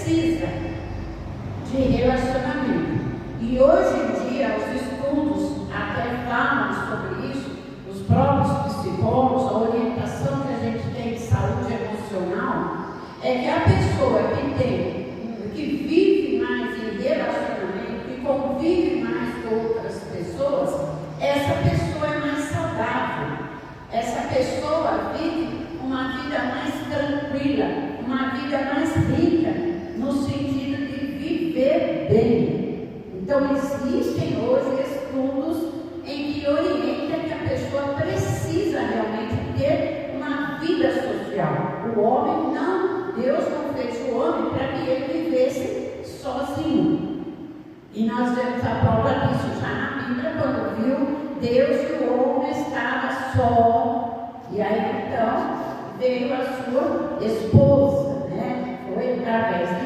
precisa de relacionamento. E hoje em dia, os estudos até falam sobre isso, os próprios psicólogos, a orientação que a gente tem de saúde emocional, é que a pessoa que vive mais em relacionamento, que convive mais com outras pessoas, essa pessoa é mais saudável. Essa pessoa vive uma vida mais tranquila, uma vida mais rica, no sentido de viver bem. Então, existem hoje estudos em que orientam que a pessoa precisa realmente ter uma vida social. O homem não, Deus não fez o homem para que ele vivesse sozinho. E nós vemos a prova disso já na Bíblia, quando viu Deus que o homem estava só. E aí então veio a sua esposa, né? Foi através